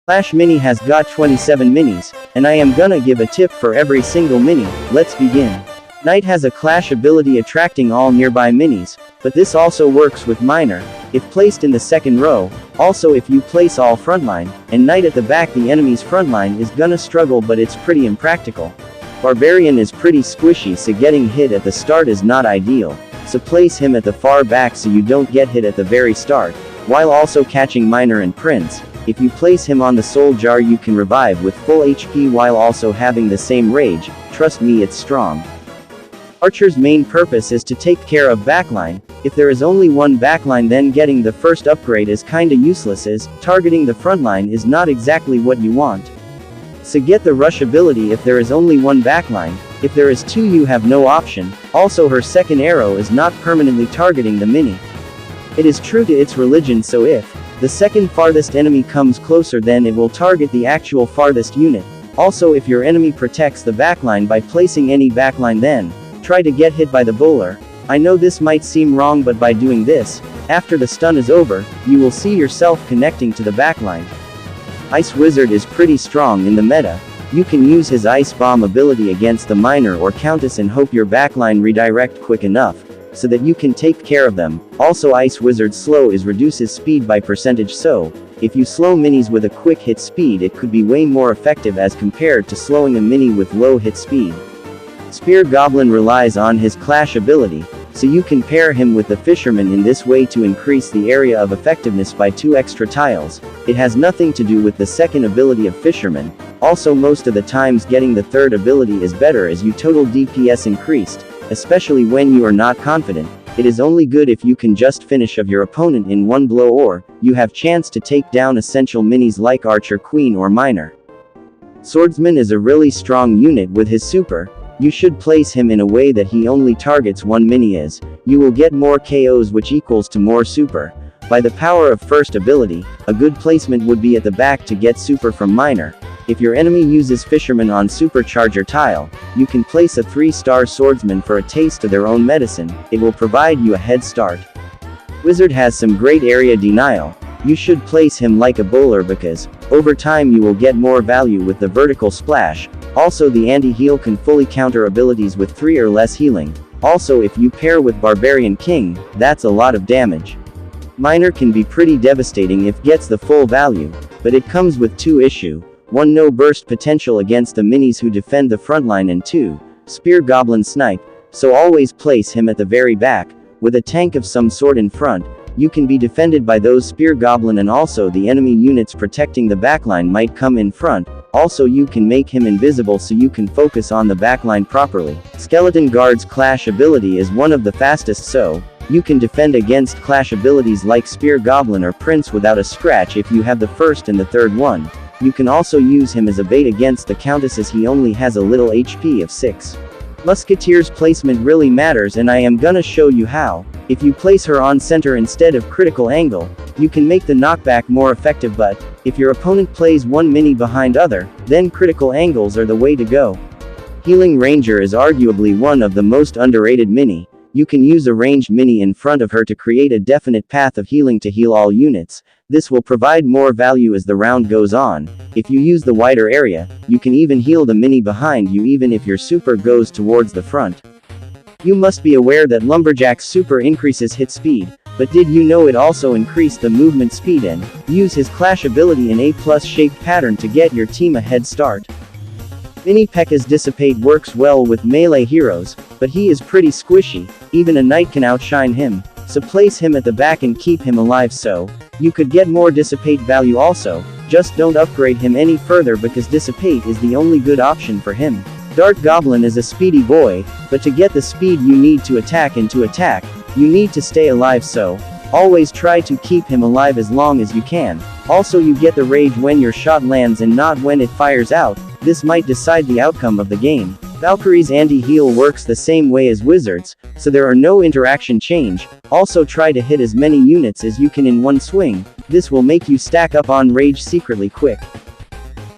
ClashMini has got 27 minis, and I am gonna give a tip for every single mini. Let's begin. Knight has a Clash ability attracting all nearby minis, but this also works with Miner, if placed in the second row. Also if you place all frontline, and Knight at the back, the enemy's frontline is gonna struggle, but it's pretty impractical. Barbarian is pretty squishy, so getting hit at the start is not ideal, so place him at the far back so you don't get hit at the very start, while also catching Miner and Prince. If you place him on the soul jar, you can revive with full HP while also having the same rage. Trust me, it's strong. Archer's main purpose is to take care of backline. If there is only one backline, then getting the first upgrade is kinda useless, as targeting the frontline is not exactly what you want. So get the rush ability if there is only one backline. If there is two, you have no option. Also, her second arrow is not permanently targeting the mini. It is true to its religion, so if the second farthest enemy comes closer, then it will target the actual farthest unit. Also, if your enemy protects the backline by placing any backline, then try to get hit by the bowler. I know this might seem wrong, but by doing this, after the stun is over, you will see yourself connecting to the backline. Ice Wizard is pretty strong in the meta. You can use his Ice Bomb ability against the Miner or Countess and hope your backline redirect quick enough, so that you can take care of them. Also, Ice Wizard's slow is reduces speed by percentage, so if you slow minis with a quick hit speed, it could be way more effective as compared to slowing a mini with low hit speed. Spear Goblin relies on his Clash ability, so you can pair him with the Fisherman in this way to increase the area of effectiveness by 2 extra tiles. It has nothing to do with the second ability of Fisherman. Also, most of the times getting the third ability is better as your total DPS increased, especially when you are not confident. It is only good if you can just finish of your opponent in one blow, or you have chance to take down essential minis like Archer, Queen, or Miner. Swordsman is a really strong unit with his super. You should place him in a way that he only targets one mini, as you will get more KOs, which equals to more super. By the power of first ability, a good placement would be at the back to get super from Miner. If your enemy uses Fisherman on supercharger tile, you can place a 3-star Swordsman for a taste of their own medicine. It will provide you a head start. Wizard has some great area denial. You should place him like a bowler because, over time, you will get more value with the vertical splash. Also, the anti-heal can fully counter abilities with 3 or less healing. Also, if you pair with Barbarian King, that's a lot of damage. Miner can be pretty devastating if gets the full value, but it comes with 2 issues. 1, no burst potential against the minis who defend the frontline, and 2, Spear Goblin snipe, so always place him at the very back, with a tank of some sort in front. You can be defended by those Spear Goblin, and also the enemy units protecting the backline might come in front. Also, you can make him invisible so you can focus on the backline properly. Skeleton Guard's Clash ability is one of the fastest, so you can defend against Clash abilities like Spear Goblin or Prince without a scratch if you have the first and the third one. You can also use him as a bait against the Countess, as he only has a little HP of 6. Musketeer's placement really matters, and I am gonna show you how. If you place her on center instead of critical angle, you can make the knockback more effective, but if your opponent plays one mini behind other, then critical angles are the way to go. Healing Ranger is arguably one of the most underrated mini. You can use a ranged mini in front of her to create a definite path of healing to heal all units. This will provide more value as the round goes on. If you use the wider area, you can even heal the mini behind you even if your super goes towards the front. You must be aware that Lumberjack's super increases hit speed, but did you know it also increased the movement speed? And use his Clash ability in A+ shaped pattern to get your team a head start. Mini PEKKA's Dissipate works well with melee heroes, but he is pretty squishy. Even a knight can outshine him, so place him at the back and keep him alive so you could get more Dissipate value. Also, just don't upgrade him any further because Dissipate is the only good option for him. Dart Goblin is a speedy boy, but to get the speed you need to attack, and to attack, you need to stay alive, so always try to keep him alive as long as you can. Also, you get the rage when your shot lands and not when it fires out. This might decide the outcome of the game. Valkyrie's anti-heal works the same way as Wizard's, so there are no interaction change. Also, try to hit as many units as you can in one swing. This will make you stack up on rage secretly quick.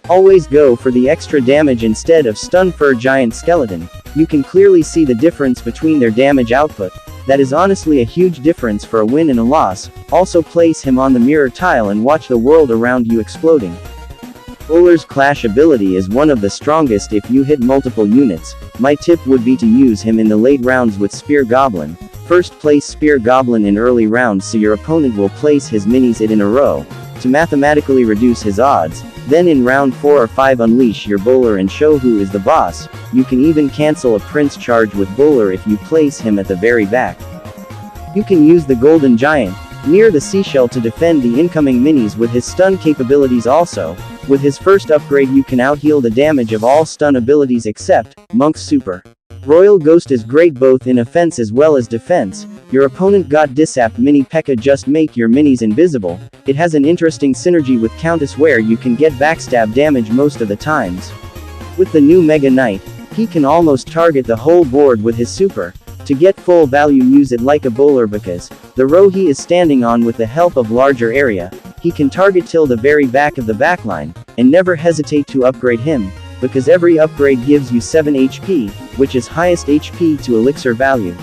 Always go for the extra damage instead of stun for Giant Skeleton. You can clearly see the difference between their damage output. That is honestly a huge difference for a win and a loss. Also, place him on the mirror tile and watch the world around you exploding. Bowler's Clash ability is one of the strongest if you hit multiple units. My tip would be to use him in the late rounds with Spear Goblin. First place Spear Goblin in early rounds so your opponent will place his minis in a row, to mathematically reduce his odds. Then in round 4 or 5 unleash your bowler and show who is the boss. You can even cancel a prince charge with bowler if you place him at the very back. You can use the Golden Giant near the seashell to defend the incoming minis with his stun capabilities also. With his first upgrade you can out-heal the damage of all stun abilities except Monk's Super. Royal Ghost is great both in offense as well as defense. Your opponent got disapped mini PEKKA just make your minis invisible. It has an interesting synergy with Countess where you can get backstab damage most of the times. With the new Mega Knight, he can almost target the whole board with his super. To get full value use it like a bowler because the row he is standing on with the help of larger area, he can target till the very back of the backline, and never hesitate to upgrade him, because every upgrade gives you 7 HP, which is highest HP to elixir value.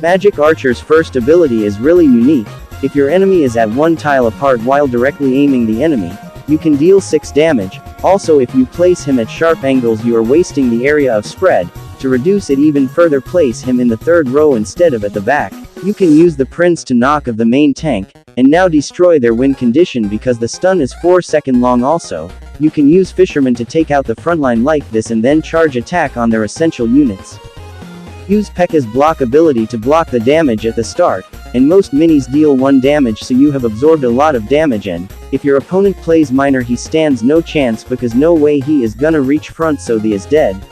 Magic Archer's first ability is really unique. If your enemy is at one tile apart while directly aiming the enemy, you can deal 6 damage. Also if you place him at sharp angles you are wasting the area of spread. To reduce it even further place him in the third row instead of at the back. You can use the prince to knock of the main tank, and now destroy their win condition because the stun is 4 seconds long also. You can use Fisherman to take out the frontline like this and then charge attack on their essential units. Use P.E.K.K.A's block ability to block the damage at the start, and most minis deal 1 damage so you have absorbed a lot of damage and, if your opponent plays minor he stands no chance because no way he is gonna reach front so the is dead.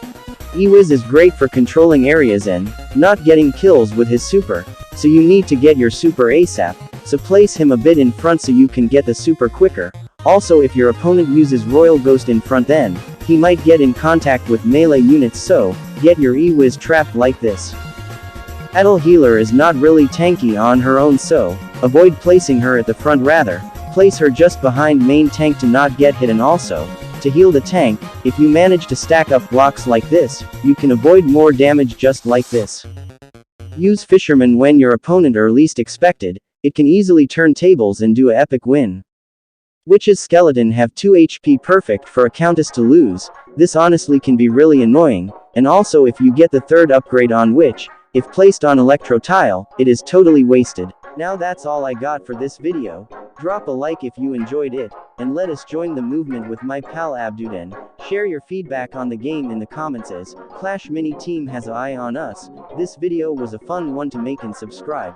Ewiz is great for controlling areas and not getting kills with his super, so you need to get your super ASAP, so place him a bit in front so you can get the super quicker. Also if your opponent uses Royal Ghost in front then, he might get in contact with melee units so, get your Ewiz trapped like this. Adel Healer is not really tanky on her own so, avoid placing her at the front rather, place her just behind main tank to not get hit and also, to heal the tank, if you manage to stack up blocks like this, you can avoid more damage just like this. Use Fisherman when your opponent are least expected, it can easily turn tables and do a epic win. Witch's Skeleton have 2 HP perfect for a Countess to lose, this honestly can be really annoying, and also if you get the third upgrade on Witch, if placed on Electro Tile, it is totally wasted. Now that's all I got for this video. Drop a like if you enjoyed it, and let us join the movement with my pal Abduden. Share your feedback on the game in the comments as ClashMini team has an eye on us. This video was a fun one to make and subscribe.